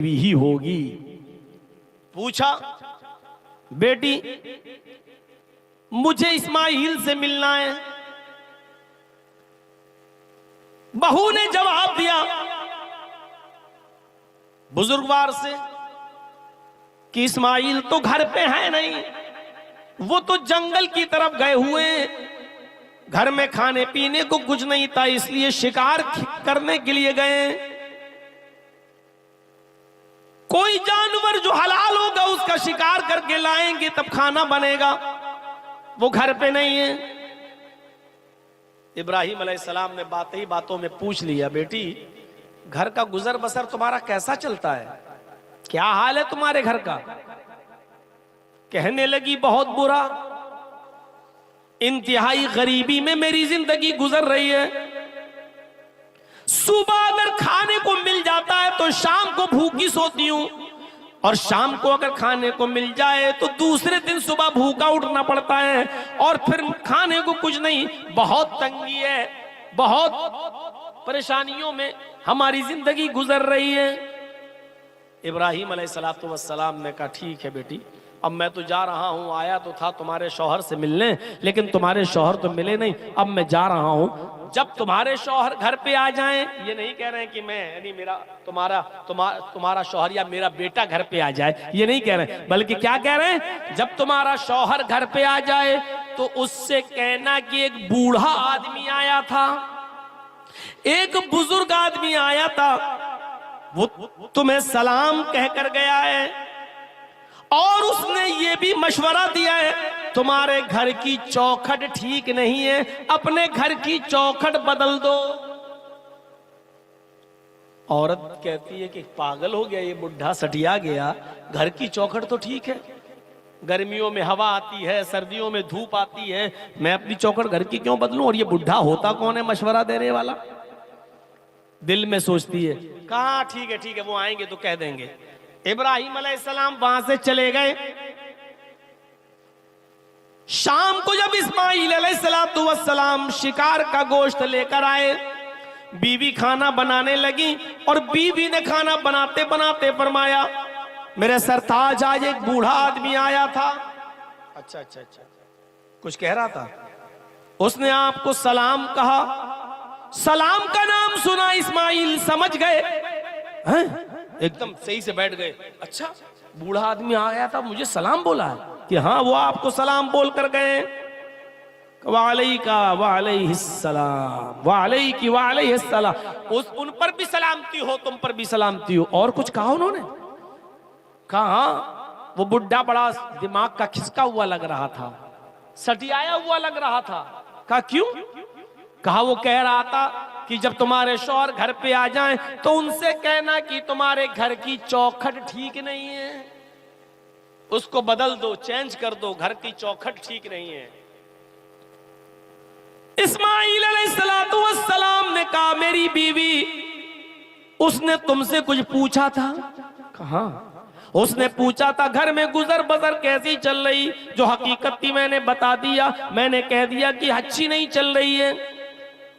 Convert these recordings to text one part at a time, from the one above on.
ही होगी। पूछा, बेटी मुझे इस्माइल से मिलना है। बहू ने जवाब दिया बुजुर्गवार से कि इस्माइल तो घर पे है नहीं, वो तो जंगल की तरफ गए हुए, घर में खाने पीने को कुछ नहीं था, इसलिए शिकार करने के लिए गए। कोई जानवर जो हलाल होगा उसका शिकार करके लाएंगे तब खाना बनेगा, वो घर पे नहीं है। इब्राहिम अलैहिस्सलाम ने बात ही बातों में पूछ लिया, बेटी घर का गुजर बसर तुम्हारा कैसा चलता है, क्या हाल है तुम्हारे घर का? कहने लगी बहुत बुरा, इंतहाई गरीबी में मेरी जिंदगी गुजर रही है। सुबह अगर खाने को मिल जाता है तो शाम को भूखी सोती हूं, और शाम को अगर खाने को मिल जाए तो दूसरे दिन सुबह भूखा उठना पड़ता है, और फिर खाने को कुछ नहीं। बहुत तंगी है, बहुत परेशानियों में हमारी जिंदगी गुजर रही है। इब्राहिम अलैहिस्सलातु वस्सलाम ने कहा, ठीक है बेटी, अब मैं तो जा रहा हूं, आया तो था तुम्हारे शौहर से मिलने, लेकिन तुम्हारे शौहर तो मिले नहीं, अब मैं जा रहा हूं। जब तुम्हारे शौहर घर पे आ जाएं, ये नहीं कह रहे हैं कि मैं यानी मेरा तुम्हारा शौहर या मेरा बेटा घर पे आ जाए, ये नहीं कह रहे हैं, बल्कि क्या कह रहे हैं, जब तुम्हारा शौहर घर पे आ जाए तो उससे कहना कि एक बूढ़ा आदमी आया था, एक बुजुर्ग आदमी आया था, वो तुम्हें सलाम कहकर गया है, और उसने ये भी मशवरा दिया है तुम्हारे घर की चौखट ठीक नहीं है, अपने घर की चौखट बदल दो। औरत कहती है कि पागल हो गया ये बुढ़ा, सटिया गया, घर की चौखट तो ठीक है, गर्मियों में हवा आती है, सर्दियों में धूप आती है, मैं अपनी चौखट घर की क्यों बदलूं? और ये बुढ़ा होता कौन है मशवरा देने वाला? दिल में सोचती है, कहा ठीक है वो आएंगे तो कह देंगे। इब्राहिम अलैहिस्सलाम वहां से चले गए। शाम को जब इस्माइल अलैहिस्सलाम शिकार का गोश्त लेकर आए, बीवी खाना बनाने लगी, और बीवी ने खाना बनाते बनाते फरमाया, मेरे सरताज आज एक बूढ़ा आदमी आया था। अच्छा, कुछ कह रहा था, उसने आपको सलाम कहा। सलाम का नाम सुना इस्माइल समझ गए, हैं? एकदम सही से बैठ गए। अच्छा, बूढ़ा आदमी आया था, मुझे सलाम बोला है कि हाँ वो आपको सलाम बोल कर गए। वालैका वालैहिस्सलाम, वालैकी वालैहिस्सलाम, उन पर भी सलामती हो, तुम पर भी सलामती हो। और कुछ कहा उन्होंने? कहा वो बुढ़ा बड़ा दिमाग का खिसका हुआ लग रहा था, सटियाया हुआ लग रहा था। कहा क्यों? कहा वो कह रहा था कि जब तुम्हारे शौहर घर पे आ जाएं तो उनसे कहना कि तुम्हारे घर की चौखट ठीक नहीं है, उसको बदल दो, चेंज कर दो, घर की चौखट ठीक नहीं है। इस्माइल अलैहिस्सलातु वस्सलाम ने कहा, मेरी बीवी उसने तुमसे कुछ पूछा था? कहा उसने पूछा था घर में गुजर बसर कैसी चल रही, जो हकीकत थी मैंने बता दिया, मैंने कह दिया कि अच्छी नहीं चल रही है।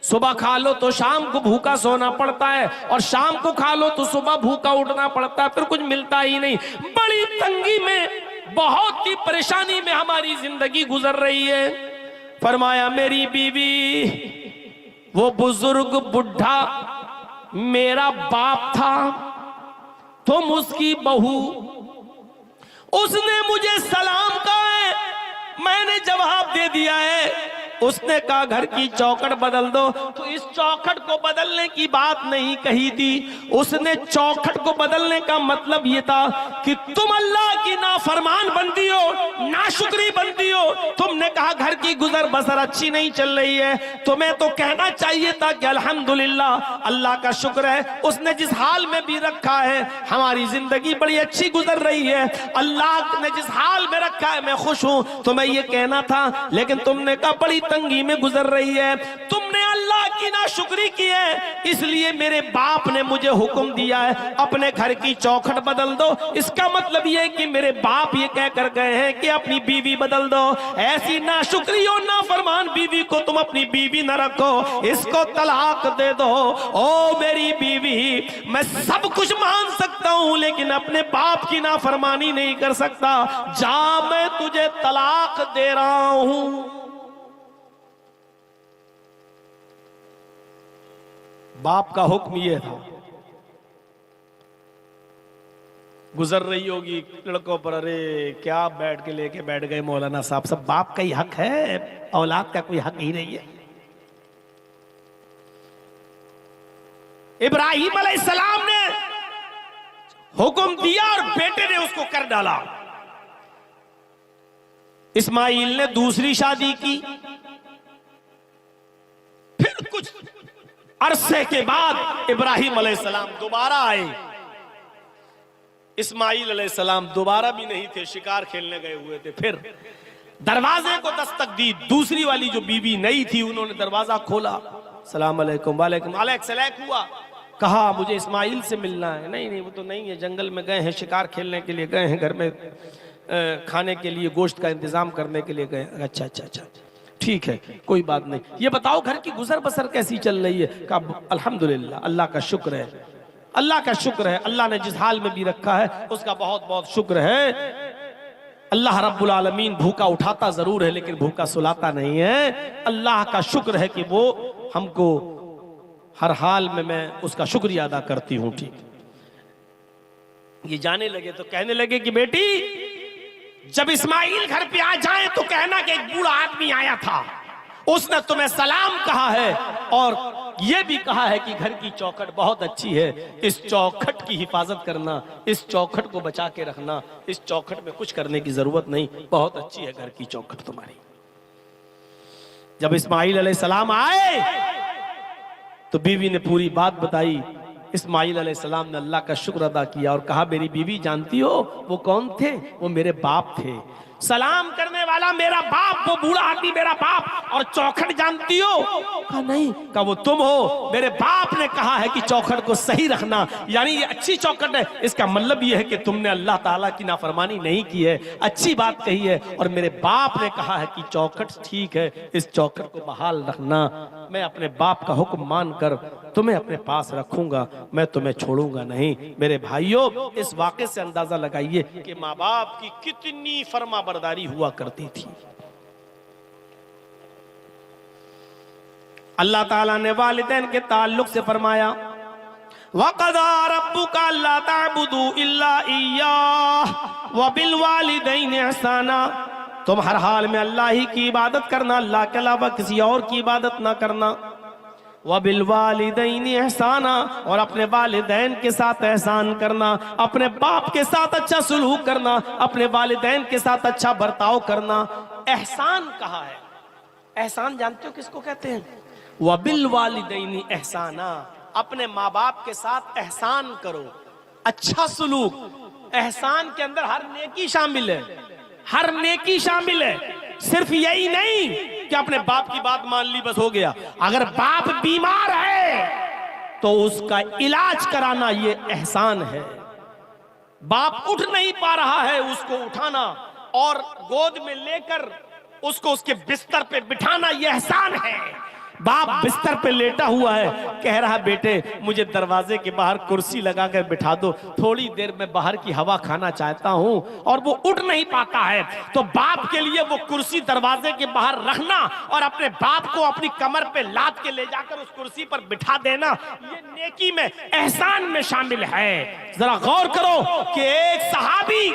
सुबह खा लो तो शाम को भूखा सोना पड़ता है, और शाम को खा लो तो सुबह भूखा उठना पड़ता है, फिर कुछ मिलता ही नहीं। बड़ी तंगी में, बहुत ही परेशानी में हमारी जिंदगी गुजर रही है। फरमाया, मेरी बीवी वो बुजुर्ग बुढ़ा मेरा बाप था, तुम उसकी बहू, उसने मुझे सलाम कहा है, मैंने जवाब दे दिया है। उसने कहा घर की चौखट बदल दो, तो इस चौखट को बदलने की बात नहीं कही थी, उसने चौखट को बदलने का मतलब यह था कि तुम अल्लाह की नाफरमान बंदी हो, नाशुक्री बंदी हो। तुमने कहा घर की गुजर बसर अच्छी नहीं चल रही है, तुम्हें तो कहना चाहिए था कि अल्हम्दुलिल्लाह, अल्लाह का शुक्र है उसने जिस हाल में भी रखा है हमारी जिंदगी बड़ी अच्छी गुजर रही है, अल्लाह ने जिस हाल में रखा है मैं खुश हूं, तुम्हें यह कहना था। लेकिन तुमने कहा बड़ी तंगी में गुजर रही है, तुमने अल्लाह की नाशुक्री की है, इसलिए मेरे बाप ने मुझे हुक्म दिया है अपने घर की चौखट बदल दो। इसका मतलब यह है कि मेरे बाप ये कह कर गए हैं कि अपनी बीवी बदल दो। ऐसी नाशुक्री और नाफरमान बीवी को तुम अपनी बीवी न रखो, इसको तलाक दे दो। ओ मेरी बीवी, मैं सब कुछ मान सकता हूं लेकिन अपने बाप की नाफरमानी नहीं कर सकता। जा, मैं तुझे तलाक दे रहा हूं। बाप का हुक्म यह था। गुजर रही होगी लड़कों पर, अरे क्या बैठ के लेके बैठ गए मौलाना साहब, सब बाप का ही हक है, औलाद का कोई हक ही नहीं है। इब्राहिम अलैहिस्सलाम ने हुक्म दिया और बेटे ने उसको कर डाला। इस्माइल ने दूसरी शादी की। फिर कुछ अरसे के बाद इब्राहिम अलैहिस्सलाम दोबारा आए। इस्माइल अलैहिस्सलाम दोबारा भी नहीं थे, शिकार खेलने गए हुए थे। फिर दरवाजे को दस्तक दी। दूसरी वाली जो बीवी नई थी, उन्होंने दरवाजा खोला। सलाम अलैकुम। वालेकुम सलाम हुआ। कहा मुझे इस्माइल से मिलना है। नहीं नहीं, वो तो नहीं है, जंगल में गए हैं, शिकार खेलने के लिए गए हैं, घर में खाने के लिए गोश्त का इंतजाम करने के लिए गए। अच्छा अच्छा अच्छा, ठीक है, कोई बात नहीं। ये बताओ घर की गुजर बसर कैसी चल रही है? कहा अल्हम्दुलिल्लाह, अल्लाह का शुक्र है, अल्लाह का शुक्र है। अल्लाह ने जिस हाल में भी रखा है उसका बहुत बहुत शुक्र है। अल्लाह रब्बुल आलमीन भूखा उठाता जरूर है लेकिन भूखा सुलाता नहीं है। अल्लाह का शुक्र है कि वो हमको हर हाल में, मैं उसका शुक्रिया अदा करती हूँ। ठीक, ये जाने लगे तो कहने लगे कि बेटी, जब इस्माइल घर पे आ जाए तो कहना कि एक बूढ़ा आदमी आया था, उसने तुम्हें सलाम कहा है और यह भी कहा है कि घर की चौखट बहुत अच्छी है, इस चौखट की हिफाजत करना, इस चौखट को बचा के रखना, इस चौखट में कुछ करने की जरूरत नहीं, बहुत अच्छी है घर की चौखट तुम्हारी। जब इस्माइल अलैहिस्सलाम आए तो बीवी ने पूरी बात बताई। इस्माइल अलैहिस्सलाम ने अल्लाह का शुक्र अदा किया और कहा, मेरी बीवी जानती हो वो कौन थे? वो मेरे बाप थे। सलाम करने वाला मेरा बाप, वो बूढ़ा आदमी मेरा बाप। और चौखट जानती हो? कहा नहीं। कहा वो तुम हो। मेरे बाप ने कहा है कि चौखट को सही रखना, यानी ये अच्छी चौखट है। इसका मतलब ये है कि तुमने अल्लाह ताला की नाफरमानी नहीं की है, अच्छी बात कही है। और मेरे बाप ने कहा है कि चौखट ठीक है, इस चौखट को बहाल रखना। मैं अपने बाप का हुक्म मानकर तुम्हें अपने पास रखूंगा, मैं तुम्हें छोड़ूंगा नहीं। मेरे भाइयों, इस वाक़े से अंदाजा लगाइए कि माँ बाप की कितनी फरमाबरदारी हुआ करती थी। अल्लाह ताला ने वालिदैन के ताल्लुक से फरमाया, वक़ज़ा रब्बुका अल्ला तअबुदू इल्ला इय्याह व बिल वालिदैनि इहसाना। तुम हर हाल में अल्लाह ही की इबादत करना, अल्लाह के अलावा किसी और की इबादत ना करना। व बिल वालिदैनि इहसाना, और अपने वालिदैन के साथ एहसान करना, अपने बाप के साथ अच्छा सुलूक करना, अपने वालिदैन के साथ अच्छा बर्ताव करना। एहसान कहा है। एहसान जानते हो किसको कहते हैं? व बिल वालिदैनि इहसाना, अपने माँ बाप के साथ एहसान करो, अच्छा सुलूक। एहसान के अंदर हर नेकी शामिल है, हर नेकी शामिल है। सिर्फ यही नहीं कि अपने बाप की बात मान ली बस हो गया। अगर बाप बीमार है तो उसका इलाज कराना ये एहसान है। बाप उठ नहीं पा रहा है, उसको उठाना और गोद में लेकर उसको उसके बिस्तर पे बिठाना ये एहसान है। बाप बिस्तर पे लेटा हुआ है, कह रहा बेटे मुझे दरवाजे के बाहर कुर्सी लगाकर बिठा दो, थोड़ी देर में बाहर की हवा खाना चाहता हूं, और वो उठ नहीं पाता है। तो बाप के लिए वो कुर्सी दरवाजे के बाहर रखना और अपने बाप को अपनी कमर पे लाद के ले जाकर उस कुर्सी पर बिठा देना, ये नेकी में, एहसान में शामिल है। जरा गौर करो कि एक सहाबी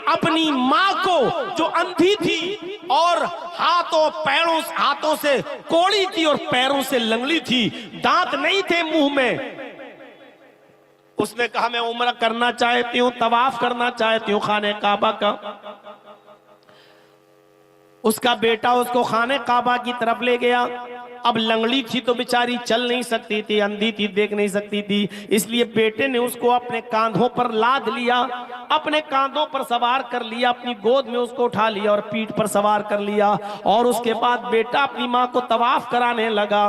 अपनी माँ को जो अंधी थी और हाथों से कोड़ी थी और पैरों से लंगड़ी थी, दांत नहीं थे मुंह में, उसने कहा मैं उम्रा करना चाहती हूं, तवाफ करना चाहती हूं खाने काबा का। उसका बेटा उसको खाने काबा की तरफ ले गया। अब लंगड़ी थी तो बेचारी चल नहीं सकती थी, अंधी थी, देख नहीं सकती थी, इसलिए बेटे ने उसको अपने कांधों पर लाद लिया, अपने कांधों पर सवार कर लिया, अपनी गोद में उसको उठा लिया और पीठ पर सवार कर लिया। और उसके बाद बेटा अपनी माँ को तवाफ कराने लगा।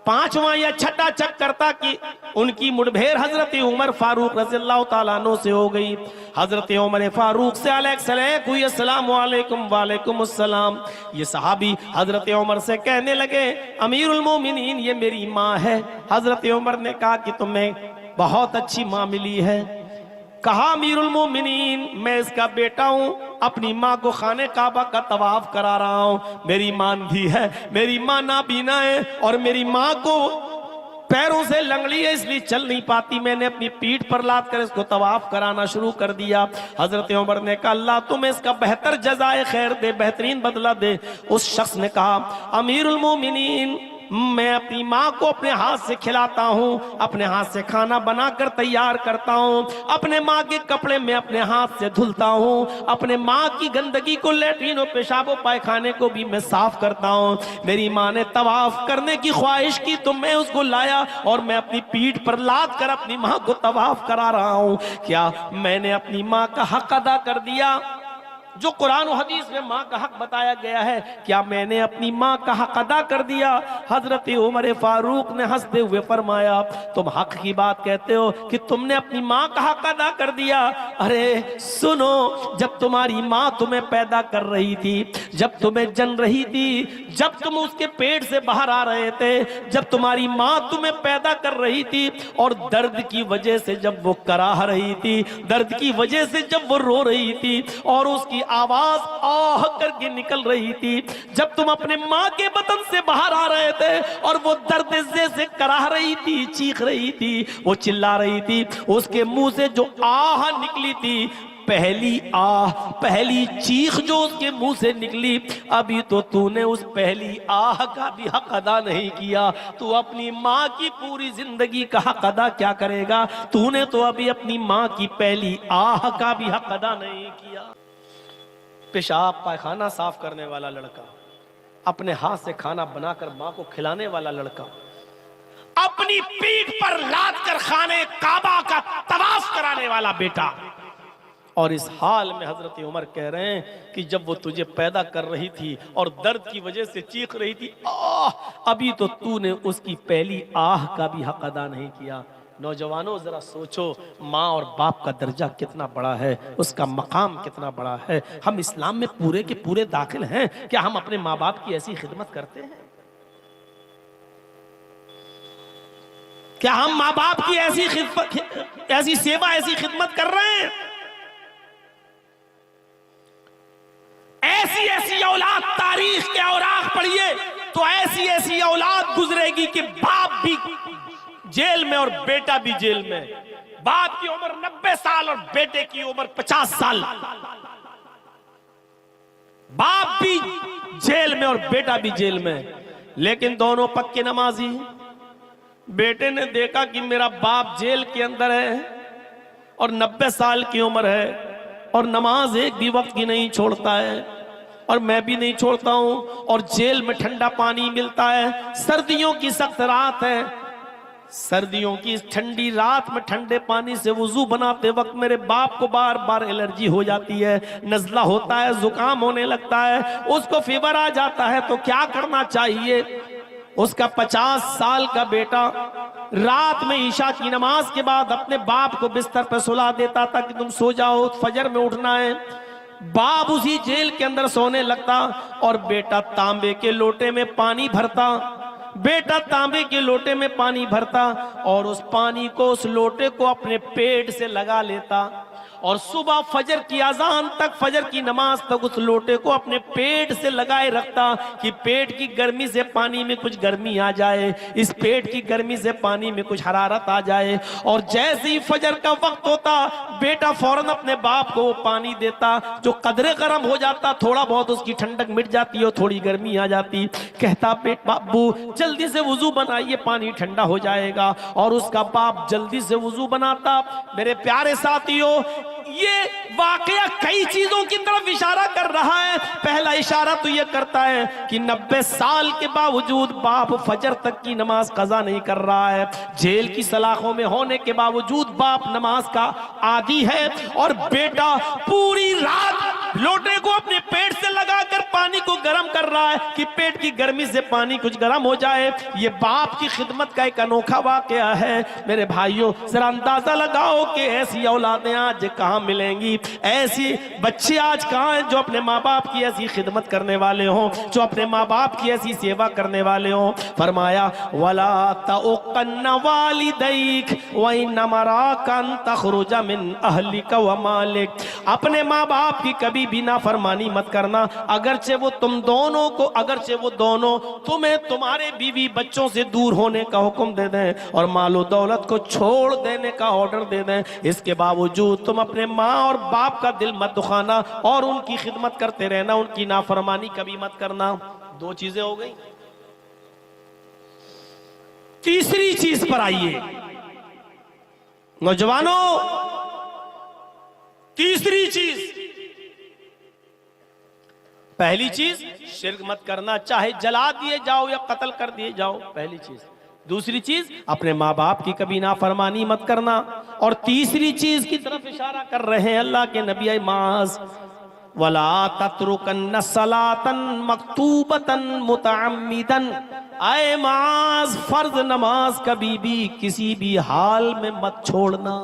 पांचवा या छठा चक्कर था कि उनकी मुठभेड़ हजरत उमर फारूक रज़ियल्लाहु ताला अन्हु से हो गई। हजरत उमर फारूक से अलैक हुई, अस्सलाम वालेकुम, वालेकुम अस्सलाम। ये सहाबी हजरत उमर से कहने लगे, अमीरुल मोमिनीन ये मेरी माँ है। हजरत उमर ने कहा कि तुम्हें बहुत अच्छी माँ मिली है। कहा अमीरुल मोमिनीन मैं इसका बेटा हूं, अपनी माँ को खाने काबा का तवाफ करा रहा हूं। मेरी माँ अंधी है, मेरी माँ नाबीना है और मेरी माँ को पैरों से लंगड़ी है, इसलिए चल नहीं पाती। मैंने अपनी पीठ पर लाद कर इसको तवाफ कराना शुरू कर दिया। हजरत उमर ने कहा अल्लाह तुम्हें इसका बेहतर जज़ाए खैर दे, बेहतरीन बदला दे। उस शख्स ने कहा अमीरुल मोमिनीन मैं अपनी माँ को अपने हाथ से खिलाता हूँ, अपने हाथ से खाना बनाकर तैयार करता हूँ, अपने माँ के कपड़े में अपने हाथ से धुलता हूँ, अपने माँ की गंदगी को लैट्रिन और पेशाब और पायखाने को भी मैं साफ करता हूँ। मेरी माँ ने तवाफ करने की ख्वाहिश की तो मैं उसको लाया और मैं अपनी पीठ पर लाद कर अपनी माँ को तवाफ करा रहा हूँ। क्या मैंने अपनी माँ का हक अदा कर दिया जो कुरान और हदीस में माँ का हक बताया गया है? क्या मैंने अपनी माँ का हक अदा कर दिया? हजरत उमर फारूक ने हंसते हुए फरमाया तुम हक की बात कहते हो कि तुमने अपनी माँ का हक अदा कर दिया। अरे सुनो, जब तुम्हारी माँ तुम्हें पैदा कर रही थी, जब तुम्हें जन रही थी, जब तुम उसके पेट से बाहर आ रहे थे, जब तुम्हारी माँ तुम्हें पैदा कर रही थी और दर्द की वजह से जब वो कराह रही थी, दर्द की वजह से जब वो रो रही थी और उसकी आवाज आह करके निकल रही थी, जब तुम अपने माँ के बतन से बाहर आ रहे थे और वो दर्द से कराह रही थी, चीख रही थी, वो चिल्ला रही थी, उसके मुंह से जो आह निकली थी, पहली आह, पहली चीख जो उसके मुंह से निकली, अभी तो तूने उस पहली आह का भी हक अदा नहीं किया। तू अपनी माँ की पूरी जिंदगी का हक अदा क्या करेगा? तूने तो अभी अपनी माँ की पहली आह का भी हक अदा नहीं किया। पेशाब पायखाना साफ करने वाला लड़का, अपने हाथ से खाना बनाकर माँ को खिलाने वाला लड़का, अपनी पीठ पर लाद कर खाने काबा का तवाफ कराने वाला बेटा, और इस हाल में हजरत उमर कह रहे हैं कि जब वो तुझे पैदा कर रही थी और दर्द की वजह से चीख रही थी, अभी तो तूने उसकी पहली आह का भी हक अदा नहीं किया। नौजवानों जरा सोचो, माँ और बाप का दर्जा कितना बड़ा है, उसका मकाम कितना बड़ा है। हम इस्लाम में पूरे के पूरे दाखिल हैं। क्या हम अपने माँ बाप की ऐसी खिदमत करते हैं? क्या हम माँ बाप की ऐसी सेवा, ऐसी खिदमत कर रहे हैं? ऐसी ऐसी औलाद, तारीख के औराख पढ़िए तो ऐसी ऐसी औलाद गुजरेगी कि बाप भी जेल में और बेटा भी जेल में। बाप की उम्र 90 साल और बेटे की उम्र 50 साल। बाप भी जेल में और बेटा भी जेल में, लेकिन दोनों पक्के नमाजी। बेटे ने देखा कि मेरा बाप जेल के अंदर है और 90 साल की उम्र है और नमाज एक भी वक्त की नहीं छोड़ता है और मैं भी नहीं छोड़ता हूं, और जेल में ठंडा पानी मिलता है, सर्दियों की सख्त रात है, सर्दियों की इस ठंडी रात में ठंडे पानी से वुजू बनाते वक्त मेरे बाप को बार बार एलर्जी हो जाती है, नज़ला होता है, जुकाम होने लगता है, उसको फीवर आ जाता है। तो क्या करना चाहिए? उसका 50 साल का बेटा रात में ईशा की नमाज के बाद अपने बाप को बिस्तर पर सुला देता था कि तुम सो जाओ, फजर में उठना है। बाप उसी जेल के अंदर सोने लगता और बेटा तांबे के लोटे में पानी भरता, बेटा तांबे के लोटे में पानी भरता और उस पानी को, उस लोटे को अपने पेट से लगा लेता और सुबह फजर की अजान तक, फजर की नमाज तक उस लोटे को अपने पेट से लगाए रखता कि पेट की गर्मी से पानी में कुछ गर्मी आ जाए, इस पेट की गर्मी से पानी में कुछ हरारत आ जाए। और जैसे ही फजर का वक्त होता, बेटा फौरन अपने बाप को वो पानी देता, जो कदरे गर्म हो जाता, थोड़ा बहुत उसकी ठंडक मिट जाती और थोड़ी गर्मी आ जाती। कहता बेट बाबू जल्दी से वुजू बनाइए, पानी ठंडा हो जाएगा। और उसका बाप जल्दी से वुजू बनाता। मेरे प्यारे साथियों, ये वाकया कई चीजों की तरफ इशारा कर रहा है। पहला इशारा तो ये करता है कि 90 साल के बावजूद बाप फजर तक की नमाज कज़ा नहीं कर रहा है, जेल की सलाखों में होने के बावजूद बाप नमाज का आदी है और बेटा पूरी रात लोटे को अपने पेट से लगाकर पानी को गर्म कर रहा है कि पेट की गर्मी से पानी कुछ गर्म हो जाए। ये बाप की खिदमत का एक अनोखा वाकया है। मेरे भाइयों, जरा अंदाजा लगाओ कि ऐसी औलादें आज कहां मिलेंगी, ऐसी बच्चे आज कहां हैं जो अपने माँ बाप की ऐसी खिदमत करने वाले हों, जो अपने माँ बाप की ऐसी सेवा करने वाले हों। फरमाया वला तउक़न्न वालिदैक व इन्नमा तखरुज मिन अहलिका व मालिक। अपने माँ बाप की कभी भी नाफरमानी मत करना, अगरचे वो दोनों तुम्हें तुम्हारे बीवी बच्चों से दूर होने का हुक्म दे दें और मालो दौलत को छोड़ देने का ऑर्डर दे दें, इसके बावजूद तुम अपने माँ और बाप का दिल मत दुखाना और उनकी खिदमत करते रहना, उनकी नाफरमानी कभी मत करना। दो चीजें हो गई। तीसरी चीज पर आइए नौजवानों, तीसरी चीज। पहली चीज शिर्क मत करना, चाहे जला दिए जाओ या कत्ल कर दिए जाओ, पहली चीज। दूसरी चीज अपने माँ बाप की कभी नाफरमानी मत करना। और तीसरी चीज की तरफ इशारा कर रहे हैं अल्लाह के नबी माज, वला तत्रुकन्न सलातन मक्तूबतन मुतअम्मिदन। आए माज, फर्ज नमाज कभी भी किसी भी हाल में मत छोड़ना।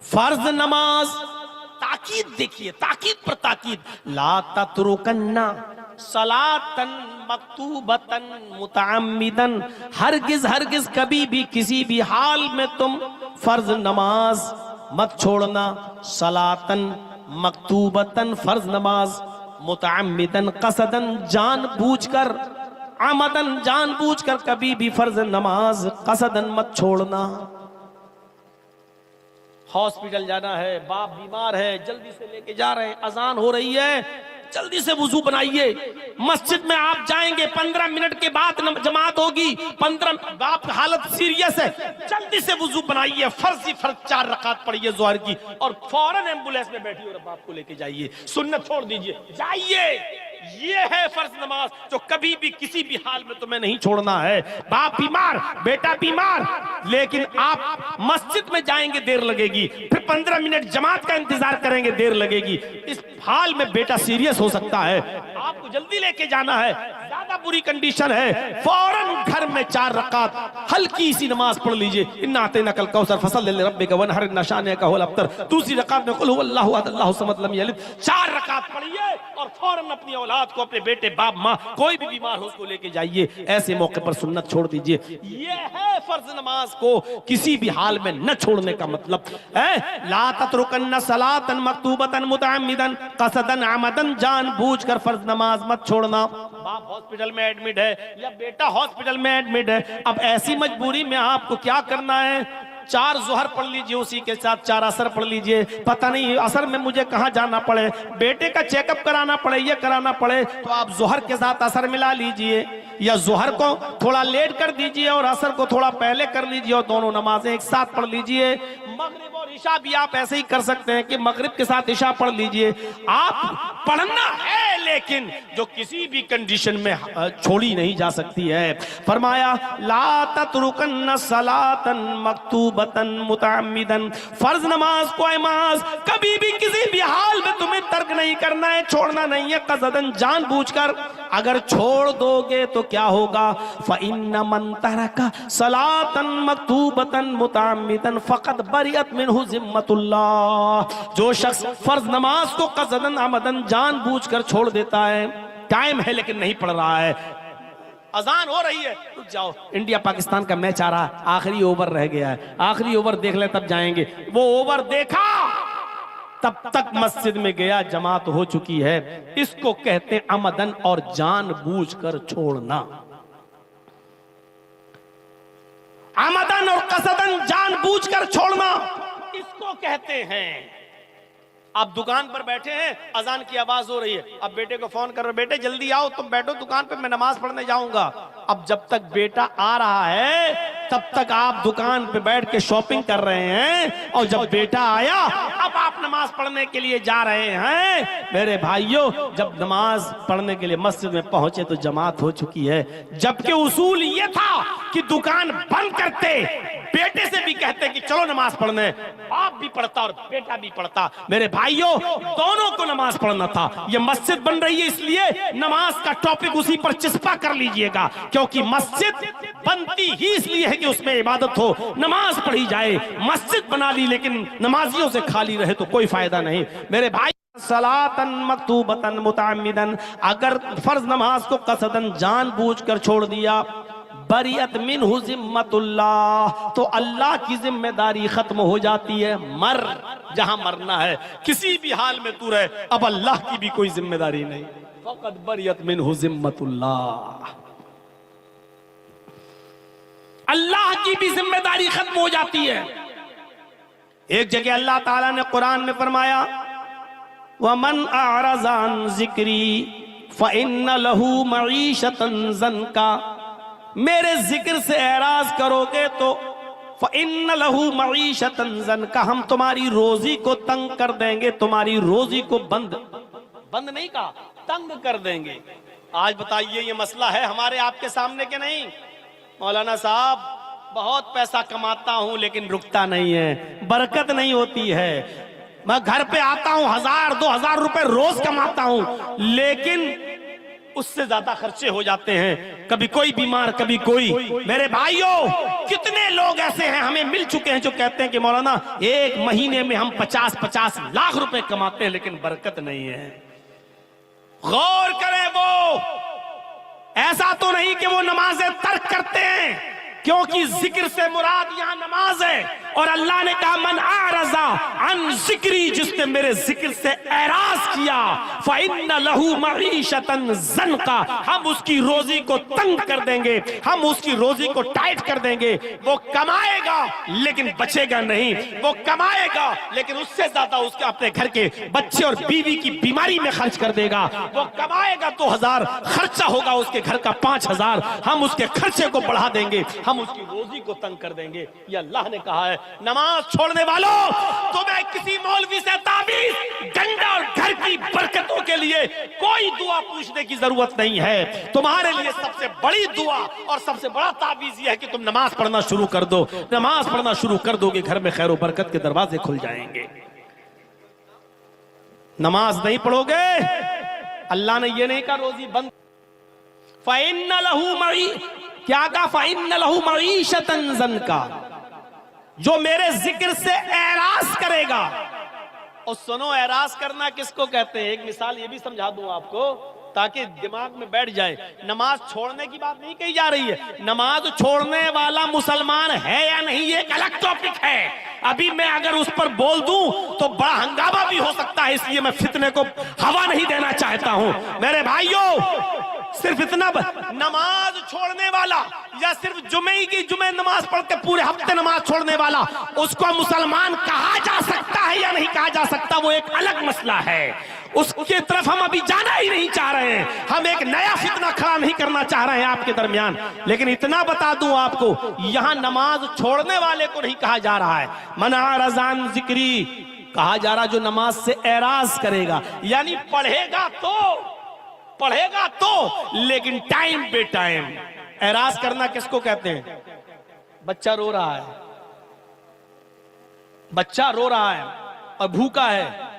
फर्ज नमाज, ताकीद देखिए, ताकीद पर ताकीद। ला तत्रुकन्ना सलातन मक्तूबतन मुतअम्मिदन। हरगिज हरगिज कभी भी किसी भी हाल में तुम फर्ज नमाज मत छोड़ना। सलातन मक्तूबतन फर्ज नमाज, मुतअम्मिदन कसदन जानबूझकर, आमदन जानबूझकर कभी भी फर्ज नमाज कसदन मत छोड़ना। हॉस्पिटल जाना है, बाप बीमार है, जल्दी से लेके जा रहे हैं, अजान हो रही है, जल्दी से वुजू बनाइए। मस्जिद में आप जाएंगे, 15 मिनट के बाद जमात होगी, 15 बाप हालत सीरियस है, जल्दी से वुजू बनाइए, फर्ज 4 रकात पढ़िए जोहर की और फौरन एम्बुलेंस में बैठिए और बाप को लेके जाइए। सुन्नत छोड़ दीजिए, जाइए। ये है फर्ज नमाज जो कभी भी किसी भी हाल में तुम्हें नहीं छोड़ना है। बाप बीमार, बेटा बीमार, लेकिन आप मस्जिद में जाएंगे देर लगेगी, फिर 15 मिनट जमात का इंतजार करेंगे देर लगेगी। इस हाल में बेटा सीरियस हो सकता है, आपको जल्दी लेके जाना है, ज्यादा बुरी कंडीशन है, फौरन घर में 4 रकात हल्की सी नमाज पढ़ लीजिए। इन्ना अतैना कल कौसर फसल ले रब्बिका वनहर नशाने का होल अब्तर। दूसरी रकात में कुल हुवल्लाहु अहद अल्लाहु समद लम यलिद। 4 रकात पढ़िए और फौरन अपनी औलाद को, अपने बेटे बाप माँ कोई भी बीमार हो उसको लेके जाइए। ऐसे मौके पर सुन्नत छोड़ दीजिए। ये है फर्ज नमाज को किसी भी हाल में न छोड़ने का मतलब है। ला तत्रुकन्न सलातन मक्तूबतन मुतअम्मिदन कसदन आमदन, जानबूझकर फर्ज नमाज मत छोड़ना। बाप हॉस्पिटल में एडमिट है या बेटा हॉस्पिटल में एडमिट है, अब ऐसी मजबूरी में आपको क्या करना है? 4 जोहर पढ़ लीजिए, उसी के साथ 4 असर पढ़ लीजिए। पता नहीं असर में मुझे कहां जाना पड़े, बेटे का चेकअप कराना पड़े, ये कराना पड़े, तो आप जोहर के साथ असर मिला लीजिए या जोहर को थोड़ा लेट कर दीजिए और असर को थोड़ा पहले कर लीजिए और दोनों नमाजें एक साथ पढ़ लीजिए। मगरिब और इशा भी आप ऐसे ही कर सकते हैं कि मगरिब के साथ इशा पढ़ लीजिए। आप पढ़ना है, लेकिन जो किसी भी कंडीशन में छोड़ी नहीं जा सकती है। फरमाया ला तत्रुकन्न सलातन मक्तूबतन मुतअम्मिदन, फर्ज नमाज को नमाज कभी भी किसी भी हाल में तुम्हें तर्क नहीं करना है, छोड़ना नहीं है, कसदन जानबूझकर। अगर छोड़ दोगे तो क्या होगा? फ़इन्न मन तरका सलातन मक्तूबतन मुतअम्मिदन फ़क़द बरिअत मिन्हु ज़िम्मतुल्लाह। जो शख्स फर्ज नमाज को कसदन आमदन जानबूझकर छोड़ देता है, टाइम है लेकिन नहीं पढ़ रहा है, अजान हो रही है, रुक जाओ, इंडिया पाकिस्तान का मैच आ रहा है, आखिरी ओवर रह गया है, आखिरी ओवर देख ले तब जाएंगे। वो ओवर देखा तब तक मस्जिद में गया, जमात हो चुकी है। इसको कहते हैं आमदन और जानबूझकर छोड़ना। आमदन और कसदन जानबूझकर छोड़ना इसको कहते हैं। आप दुकान पर बैठे हैं, अजान की आवाज हो रही है, अब बेटे को फोन कर रहे, बेटे जल्दी आओ, तुम बैठो दुकान पे, मैं नमाज पढ़ने जाऊंगा। अब जब तक बेटा आ रहा है तब तक आप दुकान पे बैठ के शॉपिंग कर रहे हैं, और जब बेटा आया अब आप नमाज पढ़ने के लिए जा रहे हैं। मेरे भाइयों, जब नमाज पढ़ने के लिए मस्जिद में पहुंचे तो जमात हो चुकी है, जबकि उसूल ये था कि दुकान बंद करते, बेटे से भी कहते कि चलो नमाज पढ़ने, बाप भी पढ़ता और बेटा भी पढ़ता। मेरे भाइयों, दोनों को नमाज पढ़ना था। ये मस्जिद बन रही है इसलिए नमाज का टॉपिक उसी पर चिस्पा कर लीजिएगा, क्योंकि मस्जिद बनती ही इसलिए है कि उसमें इबादत हो, नमाज पढ़ी जाए। मस्जिद बना ली लेकिन नमाजियों से खाली रहे तो कोई फायदा नहीं। मेरे भाई, सलातन मक्तूबतन मुताम्मिदन, अगर फर्ज नमाज को कसदन जानबूझकर छोड़ दिया, बरियत मिन्हु जिम्मतुल्लाह, तो अल्लाह की जिम्मेदारी खत्म हो जाती है। मर जहां मरना है, किसी भी हाल में तू रहे, अब अल्लाह की भी कोई जिम्मेदारी नहीं। फकत बरियत मिन्हु जिम्मतुल्लाह, अल्लाह की भी जिम्मेदारी खत्म हो जाती है। एक जगह अल्लाह ताला ने कुरान में फरमाया, वमन अअरज़ अन ज़िक्री फ़इन्न लहू मईशतन ज़न्का, मेरे जिक्र से एराज करोगे तो फ़इन्न लहू मईशतन ज़न्का, हम तुम्हारी रोजी को तंग कर देंगे, तुम्हारी रोजी को बंद नहीं कहा, तंग कर देंगे। आज बताइए, ये मसला है हमारे आपके सामने के नहीं। मौलाना साहब, बहुत पैसा कमाता हूं लेकिन रुकता नहीं है, बरकत नहीं होती है। मैं घर पे आता हूं, 1000-2000 रुपए रोज कमाता हूं, लेकिन उससे ज्यादा खर्चे हो जाते हैं, कभी कोई बीमार कभी कोई। मेरे भाइयों, कितने लोग ऐसे हैं हमें मिल चुके हैं जो कहते हैं कि मौलाना एक महीने में हम 50-50 लाख रुपए कमाते हैं लेकिन बरकत नहीं है। गौर करें, वो ऐसा तो नहीं कि वो नमाजें तर्क करते हैं, क्योंकि जिक्र से मुराद यहां नमाज है। और अल्लाह ने कहा, मन आरज़ा अन ज़िक्री, जिसने मेरे जिक्र से एराज किया, फ़इन्न लहू मईशतन ज़न्का, हम उसकी रोजी को तंग कर देंगे, हम उसकी रोजी को टाइट कर देंगे। वो कमाएगा लेकिन बचेगा नहीं, वो कमाएगा लेकिन उससे ज्यादा उसके अपने घर के बच्चे और बीवी की बीमारी में खर्च कर देगा। वो कमाएगा 2000, खर्चा होगा उसके घर का 5000, हम उसके खर्चे को बढ़ा देंगे, हम उसकी रोजी को तंग कर देंगे। ये अल्लाह ने कहा है। नमाज छोड़ने वालों, तुम्हें किसी मौलवी से ताबीज, गंडा और घर की बरकतों के लिए कोई दुआ पूछने की जरूरत नहीं है। तुम्हारे लिए सबसे बड़ी दुआ और सबसे बड़ा ताबीज यह है कि तुम नमाज पढ़ना शुरू कर दो। नमाज पढ़ना शुरू कर दोगे, घर में खैर बरकत के दरवाजे खुल जाएंगे। नमाज नहीं पढ़ोगे, अल्लाह ने यह नहीं कहा रोजी बंद। फ़इन्न लहू मई, क्या कहा? फ़इन्न लहू मईशतन ज़न्का, जो मेरे जिक्र से एराज करेगा। और सुनो, एराज करना किसको कहते हैं? एक मिसाल ये भी समझा दूं आपको ताकि दिमाग में बैठ जाए। नमाज छोड़ने की बात नहीं कही जा रही है, नमाज छोड़ने वाला मुसलमान है या नहीं ये एक अलग टॉपिक है। अभी मैं अगर उस पर बोल दूं तो बड़ा हंगामा भी हो सकता है, इसलिए मैं फितने को हवा नहीं देना चाहता हूं। मेरे भाइयों, सिर्फ इतना, नमाज छोड़ने वाला या सिर्फ जुमे नमाज पढ़ के पूरे हफ्ते नमाज छोड़ने वाला, उसको मुसलमान कहा जा सकता है या नहीं कहा जा सकता, वो एक अलग मसला है। उसके तरफ हम अभी जाना ही नहीं चाह रहे हैं, हम एक नया फितना खड़ा नहीं करना चाह रहे हैं आपके दरमियान। लेकिन इतना बता दूं आपको, यहां नमाज छोड़ने वाले को नहीं कहा जा रहा है। मन अअरज़ अन ज़िक्री कहा जा रहा जो नमाज से एराज करेगा, यानी पढ़ेगा तो लेकिन टाइम बे टाइम। एराज करना किसको कहते हैं? बच्चा रो रहा है, बच्चा रो रहा है और भूखा है,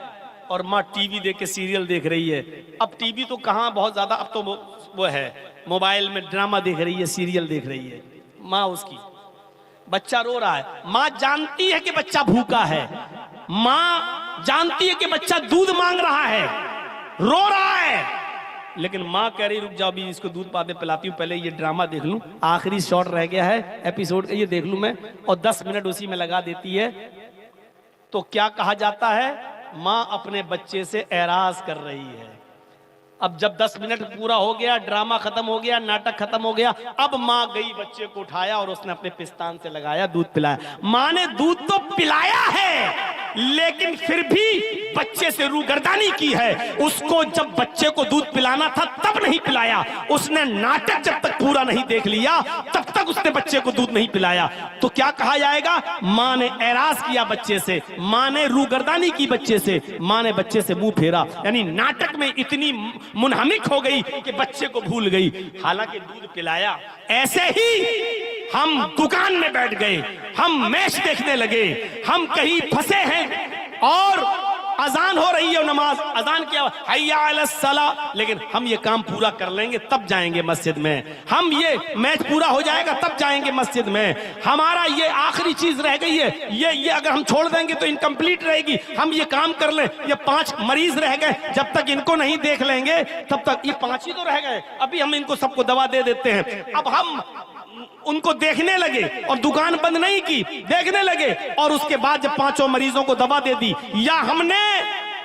और माँ टीवी देख के सीरियल देख रही है। अब टीवी तो कहां, बहुत ज्यादा अब तो वो है मोबाइल में ड्रामा देख रही है, सीरियल देख रही है माँ उसकी। बच्चा रो रहा है, माँ जानती है कि बच्चा भूखा है, माँ जानती है कि बच्चा दूध मांग रहा है, रो रहा है, लेकिन माँ कह रही रुक जाओ, अभी इसको दूध पाते पिलाती हूँ, पहले ये ड्रामा देख लूं, आखिरी शॉट रह गया है एपिसोड का, ये देख लूं मैं, और 10 मिनट उसी में लगा देती है। तो क्या कहा जाता है? माँ अपने बच्चे से एराज कर रही है। अब जब 10 मिनट पूरा हो गया, ड्रामा खत्म हो गया, नाटक खत्म हो गया, अब माँ गई, बच्चे को उठाया और उसने अपने पिस्तान से लगाया, दूध पिलाया। माँ ने दूध तो पिलाया है लेकिन फिर भी बच्चे से रूगर्दानी की है। उसको जब बच्चे को दूध पिलाना था तब नहीं पिलाया, उसने नाटक जब तक पूरा नहीं देख लिया तब तक उसने बच्चे को दूध नहीं पिलाया। तो क्या कहा जाएगा? मां ने एराज किया बच्चे से, मां ने रूगर्दानी की बच्चे से, मां ने बच्चे से मुंह फेरा, यानी नाटक में इतनी मुनहमिक हो गई कि बच्चे को भूल गई, हालांकि दूध पिलाया। ऐसे ही हम दुकान में बैठ गए, हम मैच देखने लगे, हम कहीं फंसे हैं और अजान हो रही है, नमाज अजान किया हय्या अलस सला, लेकिन हम ये काम पूरा कर लेंगे तब जाएंगे मस्जिद में, हम ये मैच पूरा हो जाएगा तब जाएंगे मस्जिद में, हमारा ये आखिरी चीज रह गई है, ये अगर हम छोड़ देंगे तो इनकम्प्लीट रहेगी, हम ये काम कर लें, ये 5 मरीज रह गए, जब तक इनको नहीं देख लेंगे तब तक, ये 5 ही तो रह गए, अभी हम इनको सबको दवा दे देते हैं। अब हम उनको देखने लगे और दुकान बंद नहीं की, देखने लगे, और उसके बाद जब 5 मरीजों को दवा दे दी, या हमने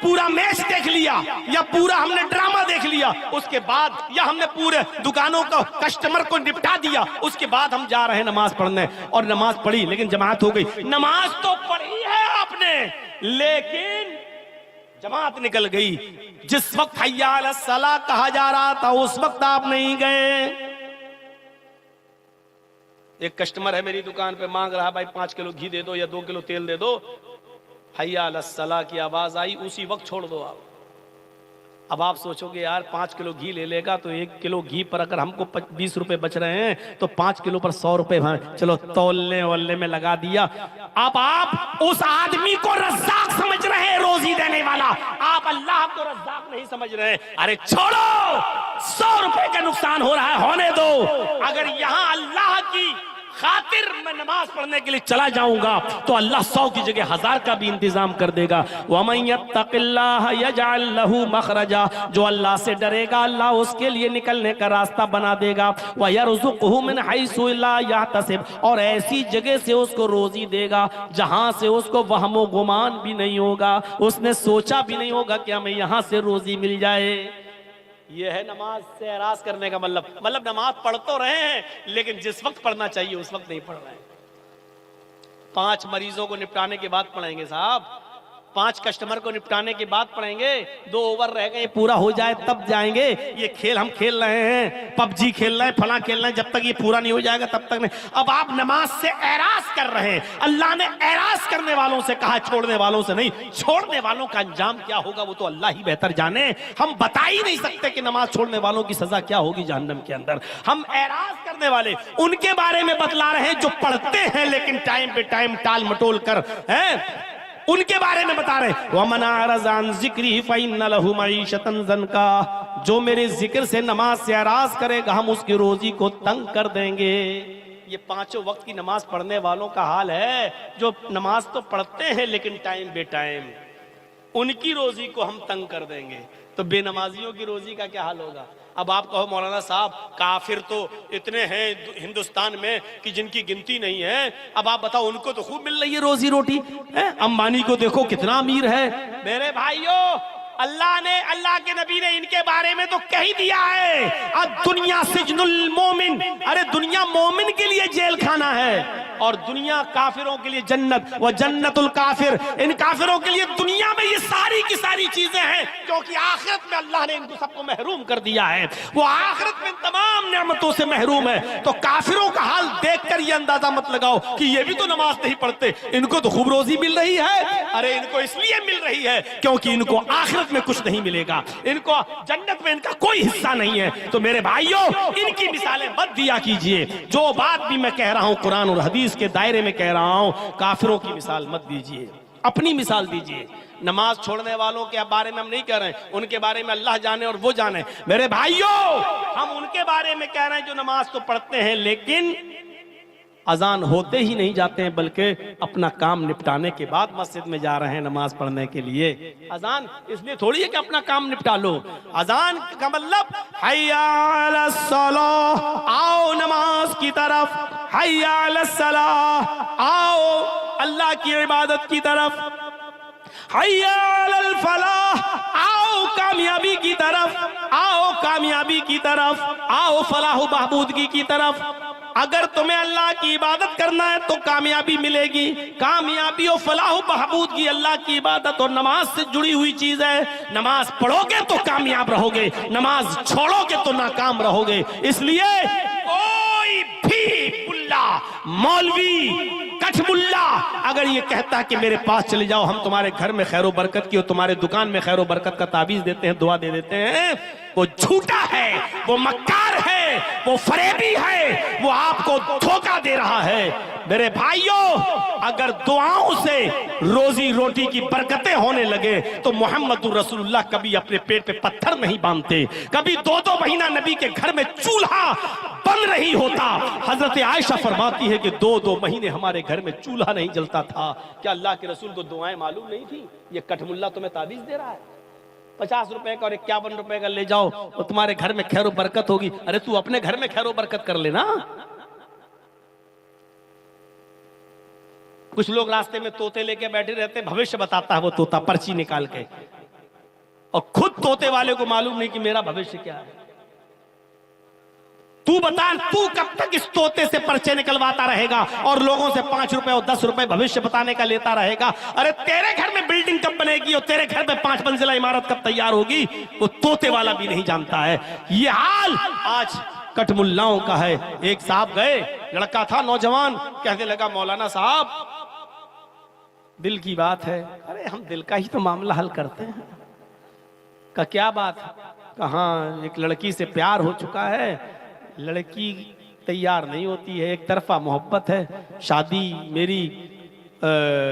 पूरा मैच देख लिया या पूरा हमने ड्रामा देख लिया, उसके बाद या हमने पूरे दुकानों को कस्टमर को निपटा दिया, उसके बाद हम जा रहे हैं नमाज पढ़ने, और नमाज पढ़ी लेकिन जमात हो गई। नमाज तो पढ़ी है आपने लेकिन जमात निकल गई। जिस वक्त हय्या अलस सलाह कहा जा रहा था उस वक्त आप नहीं गए। एक कस्टमर है मेरी दुकान पे, मांग रहा भाई 5 किलो घी दे दो या 2 किलो तेल दे दो, हय्या अलस सलाह की आवाज आई, उसी वक्त छोड़ दो आप। अब आप सोचोगे यार 5 किलो घी ले लेगा तो 1 किलो घी पर अगर हमको 20 रुपए बच रहे हैं तो 5 किलो पर 100 रुपए, चलो तौलने वल्ले में लगा दिया। अब आप उस आदमी को रज़्ज़ाक समझ रहे हैं, रोजी देने वाला, आप अल्लाह को रज़्ज़ाक नहीं समझ रहे हैं। अरे छोड़ो, 100 रुपए का नुकसान हो रहा है, होने दो। अगर यहां अल्लाह की खातिर मैं नमाज पढ़ने के लिए चला जाऊंगा तो अल्लाह 100 की जगह 1000 का भी इंतजाम कर देगा। वमन यत्तक़िल्लाह यजअल लहू मखरजा, जो अल्लाह से डरेगा अल्लाह उसके लिए निकलने का रास्ता बना देगा। व यरज़ुक़हु मिन हैसु ला यहतसिब, और ऐसी जगह से उसको रोजी देगा जहां से उसको वहमो गुमान भी नहीं होगा, उसने सोचा भी नहीं होगा कि हमें यहां से रोजी मिल जाए। यह है नमाज से एराज करने का मतलब नमाज पढ़ तो रहे हैं लेकिन जिस वक्त पढ़ना चाहिए उस वक्त नहीं पढ़ रहे हैं। 5 मरीजों को निपटाने के बाद पढ़ेंगे साहब, 5 कस्टमर को निपटाने के बाद पढ़ेंगे, 2 ओवर रह गए पूरा हो जाए तब जाएंगे। ये खेल हम खेल रहे हैं, पबजी खेल रहे हैं, फला खेल रहे हैं, जब तक ये पूरा नहीं हो जाएगा तब तक नहीं। अब आप नमाज से एराज कर रहे हैं, अल्लाह ने एराज करने वालों से कहा, छोड़ने वालों से नहीं। छोड़ने वालों का अंजाम क्या होगा वो तो अल्लाह ही बेहतर जाने, हम बता ही नहीं सकते कि नमाज छोड़ने वालों की सजा क्या होगी जहन्नम के अंदर। हम एराज करने वाले उनके बारे में बतला रहे हैं जो पढ़ते हैं लेकिन टाइम पे टाइम टाल मटोल कर, हैं उनके बारे में बता रहे। वमन अअरज़ अन ज़िक्री फ़इन्न लहू मईशतन ज़न्का, जो मेरे जिक्र से नमाज से एराज करेगा हम उसकी रोजी को तंग कर देंगे। ये 5 वक्त की नमाज पढ़ने वालों का हाल है, जो नमाज तो पढ़ते हैं लेकिन टाइम बे टाइम, उनकी रोजी को हम तंग कर देंगे। तो बेनमाजियों की रोजी का क्या हाल होगा? अब आप कहो मौलाना साहब काफिर तो इतने हैं हिंदुस्तान में कि जिनकी गिनती नहीं है, अब आप बताओ उनको तो खूब मिल रही है रोजी रोटी, है? अंबानी को देखो कितना अमीर है। मेरे भाइयों, अल्लाह के नबी ने इनके बारे में तो कह ही दिया है, अब दुनिया सिजनुल मोमिन, अरे दुनिया मोमिन के लिए जेल खाना है और दुनिया काफिरों के लिए जन्नत, व जन्नतुल काफिर, इन काफिरों के लिए दुनिया में ये सारी की सारी चीजें हैं क्योंकि आखिरत में अल्लाह ने इनको सबको महरूम कर दिया है, वो आखिरत में तमाम नेमतों से महरूम है। तो काफिरों का हाल देखकर ये अंदाजा मत लगाओ कि ये भी तो नमाज नहीं पढ़ते, इनको तो खूब रोजी मिल रही है। अरे इनको इसलिए मिल रही है क्योंकि इनको आखिरत में कुछ नहीं मिलेगा, इनको जन्नत में इनका कोई हिस्सा नहीं है। तो मेरे भाइयों, इनकी मिसालें मत दिया कीजिए। जो बात भी मैं कह रहा हूं कुरान और हदीस के दायरे में कह रहा हूं, काफिरों की मिसाल मत दीजिए, अपनी मिसाल दीजिए। नमाज छोड़ने वालों के बारे में हम नहीं कह रहे हैं, उनके बारे में अल्लाह जाने और वो जाने। मेरे भाइयों, हम उनके बारे में कह रहे हैं जो नमाज तो पढ़ते हैं लेकिन अजान होते ही नहीं जाते हैं, बल्कि अपना काम निपटाने के बाद मस्जिद में जा रहे हैं नमाज पढ़ने के लिए। अजान इसलिए थोड़ी है कि अपना काम निपटा लो, अजान का मतलब हय्या अलस सलाह, आओ नमाज की तरफ, हय्या अलस सलाह, आओ अल्लाह की इबादत की तरफ, हय्या अलल फलाह, आओ कामयाबी की तरफ, आओ कामयाबी की तरफ, आओ फलाह बहबूदगी की तरफ, अगर तुम्हें अल्लाह की इबादत करना है तो कामयाबी मिलेगी। कामयाबी और फलाह बहबूद की अल्लाह की इबादत और नमाज से जुड़ी हुई चीज है। नमाज पढ़ोगे तो कामयाब रहोगे, नमाज छोड़ोगे तो नाकाम रहोगे। इसलिए कोई भी मुल्ला, मौलवी, कठमुल्ला अगर ये कहता कि मेरे पास चले जाओ, हम तुम्हारे घर में खैर बरकत की और तुम्हारे दुकान में खैर बरकत का ताबीज देते हैं, दुआ दे देते हैं, वो झूठा है, वो मक्कार है, वो फरेबी है, वो आपको धोखा दे रहा है। मेरे भाइयों, अगर दुआओं से रोजी रोटी की बरकतें होने लगे तो मोहम्मद रसूलुल्लाह कभी अपने पेट पे पत्थर नहीं बांधते, कभी 2-2 महीना नबी के घर में चूल्हा बन नहीं होता। हजरत आयशा फरमाती है कि 2-2 महीने हमारे घर में चूल्हा नहीं जलता था। क्या अल्लाह के रसूल को दुआएं मालूम नहीं थी? ये कठमुल्ला तुम्हें ताबीज दे रहा है, 50 रुपए का और 51 रुपए का ले जाओ और तुम्हारे घर में खैर बरकत होगी। अरे तू अपने घर में खैर बरकत कर लेना। कुछ लोग रास्ते में तोते लेके बैठे रहते, भविष्य बताता है वो तोता पर्ची निकाल के, और खुद तोते वाले को मालूम नहीं कि मेरा भविष्य क्या है। तू बता, तू कब तक इस तोते से पर्चे निकलवाता रहेगा और लोगों से 5 रुपए और 10 रुपए भविष्य बताने का लेता रहेगा? अरे तेरे घर में बिल्डिंग कब बनेगी और तेरे घर में 5 मंजिला इमारत कब तैयार होगी, वो तोते वाला भी नहीं जानता है। ये हाल आज कठमुल्लाओं का है। एक साहब गए, लड़का था नौजवान, कहने लगा मौलाना साहब दिल की बात है। अरे हम दिल का ही तो मामला हल करते हैं। का क्या बात? कहाँ एक लड़की से प्यार हो चुका है, लड़की तैयार नहीं होती है, एक तरफा मोहब्बत है, शादी मेरी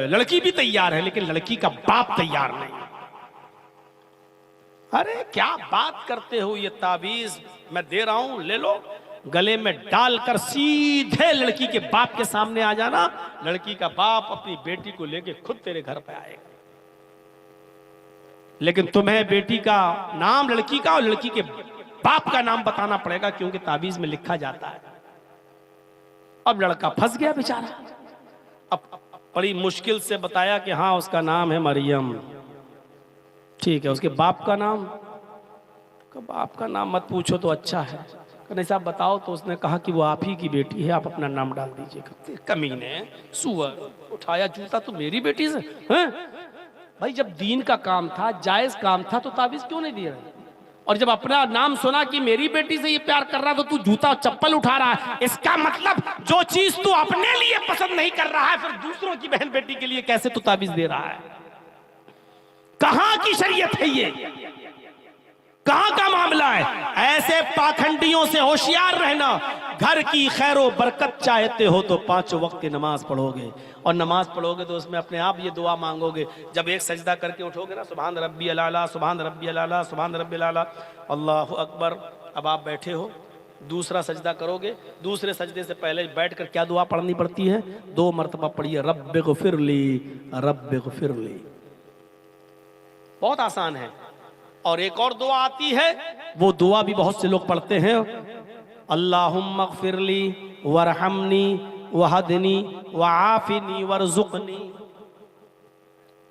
लड़की भी तैयार है लेकिन लड़की का बाप तैयार नहीं। अरे क्या बात करते हो, ये ताबीज मैं दे रहा हूं, ले लो, गले में डालकर सीधे लड़की के बाप के सामने आ जाना। लड़की का बाप अपनी बेटी को लेके खुद तेरे घर पे आएगा, लेकिन तुम्हें बेटी का नाम लड़की का और लड़की के बाप का नाम बताना पड़ेगा, क्योंकि ताबीज में लिखा जाता है। अब लड़का फंस गया बेचारा। अब बड़ी मुश्किल से बताया कि हाँ उसका नाम है मरियम। ठीक है, उसके बाप का नाम? बाप का नाम मत पूछो तो अच्छा है। नहीं साहब बताओ। तो उसने कहा कि वो आप ही की बेटी है, आप अपना नाम डाल दीजिए। कमीने, सुअर, उठाया जूता तो मेरी बेटी से हैं? भाई जब दीन का काम था, जायज काम था, तो ताबीज क्यों नहीं दिया? और जब अपना नाम सुना कि मेरी बेटी से ये प्यार कर रहा, तो तू जूता और चप्पल उठा रहा है। इसका मतलब जो चीज तू अपने लिए पसंद नहीं कर रहा है, फिर दूसरों की बहन बेटी के लिए कैसे तू ताबीज दे रहा है? कहां की शरीयत है ये? कहां का मामला है? ऐसे पाखंडियों से होशियार रहना। घर की खैरो बरकत चाहते हो तो 5 वक्त की नमाज पढ़ोगे, और नमाज पढ़ोगे तो उसमें अपने आप ये दुआ मांगोगे। जब एक सजदा करके उठोगे ना, सुभान रब्बी अलाला, सुभान रब्बी अलाला, सुभान रब्बी अलाला, अल्लाहु अकबर। अब आप बैठे हो, दूसरा सजदा करोगे, दूसरे सजदे से पहले बैठकर क्या दुआ पढ़नी पड़ती है? 2 मरतबा पढ़िए, रब्बिग़फिरली, रब्बिग़फिरली। बहुत आसान है। और एक और दुआ आती है, वो दुआ भी बहुत से लोग पढ़ते हैं, अल्लाहुम्मग़फिरली वरहमनी वहदनी वआफिनी वरज़ुक़नी।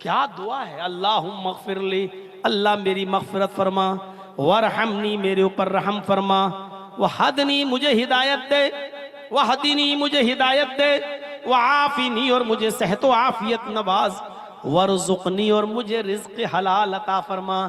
क्या दुआ है? अल्लाहुम्मग़फिरली, अल्लाह मेरी मग़फ़िरत फरमा, वरहमनी मेरे ऊपर रहम फरमा, वहदनी मुझे हिदायत दे, वहदनी मुझे हिदायत दे, वआफिनी और मुझे सेहत व आफियत नवाज, वरज़ुक़नी और मुझे रिज़्क़ हलाल अता फरमा।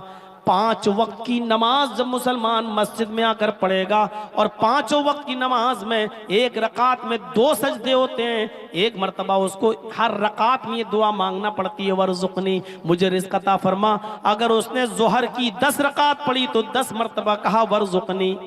5 वक्त की नमाज जब मुसलमान मस्जिद में आकर पढ़ेगा, और 5 वक्त की नमाज में एक रकात में 2 सजदे होते हैं, एक मरतबा उसको हर रकात में ये दुआ मांगना पड़ती है, वरज़ुक़नी मुझे रिज़्क़ अता फरमा। अगर उसने ज़ोहर की 10 रकात पढ़ी तो 10 मरतबा कहा वरज़ुक़नी।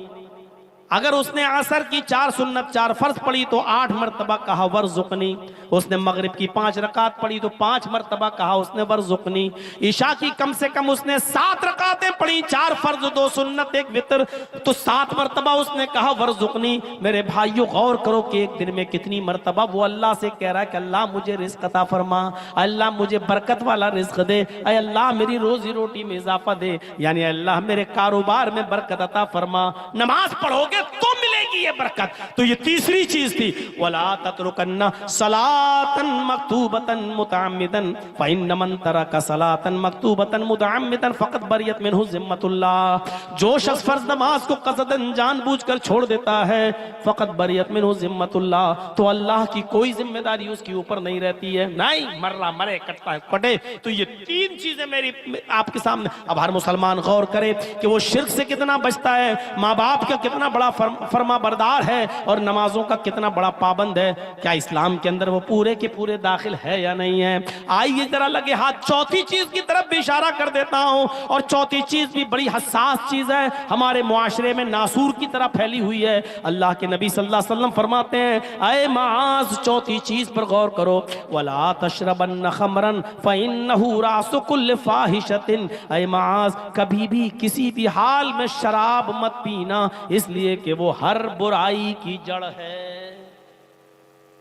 अगर उसने असर की 4 सुन्नत 4 फर्ज पढ़ी तो 8 मरतबा कहा वरज़ुक़नी। उसने मगरिब की 5 रकात पढ़ी तो 5 मरतबा कहा उसने वरज़ुक़नी। ईशा की कम से कम उसने 7 रकातें पढ़ी, 4 फर्ज 2 सुन्नत 1 वितर, तो 7 मरतबा उसने कहा वरज़ुक़नी। मेरे भाइयों गौर करो कि एक दिन में कितनी मरतबा वो अल्लाह से कह रहा है कि अल्लाह मुझे रिज़्क़ अता फरमा, अल्लाह मुझे बरकत वाला रिज़्क़ दे, अल्लाह मेरी रोजी रोटी में इजाफा दे, यानी अल्लाह मेरे कारोबार में बरकत अता फरमा। नमाज पढ़ोगे तो मिलेगी। जाएगी ये बरकत। तो ये तीसरी चीज थी, वला ततरुकन्ना सलातन मक्तूबतन मुतअम्मिदन फइन्न मन तरका सलातन मक्तूबतन मुतअम्मिदन फकत बरियत मिनहु जिम्मतुल्लाह। जो शख्स फर्ज नमाज को कसदन जानबूझकर छोड़ देता है, फकत बरियत मिनहु जिम्मतुल्लाह, तो अल्लाह की कोई जिम्मेदारी उसके ऊपर नहीं रहती है। नहीं मर रहा मरे, कटता है कटे। तो ये तीन चीजें मेरी आपके सामने। अब हर मुसलमान गौर करे कि वो शिर्क से कितना बचता है, माँ बाप का कितना बड़ा फरमा बरदार है और नमाजों का कितना बड़ा पाबंद है। क्या इस्लाम के अंदर वो पूरे के पूरे दाखिल है या नहीं है? आइए जरा लगे हाथ चौथी चीज की तरफ भी इशारा कर देता हूं, और चौथी चीज भी बड़ी हसास चीज है, हमारे मुआशरे में नासूर की तरह फैली हुई है। अल्लाह के नबी सल्लल्लाहु अलैहि वसल्लम फरमाते हैं, अय माज चौथी चीज पर गौर करो, वला तशरबन्न खमरन फइन्नहु रासु कुल्ल फाहिशतिन। अय माज कभी भी किसी भी हाल में शराब मत पीना, इसलिए कि वो हर बुराई की जड़ है।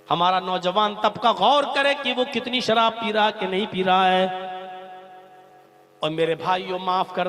हमारा नौजवान तबका गौर करे कि वो कितनी शराब पी रहा कि नहीं पी रहा है। और मेरे भाइयों माफ करना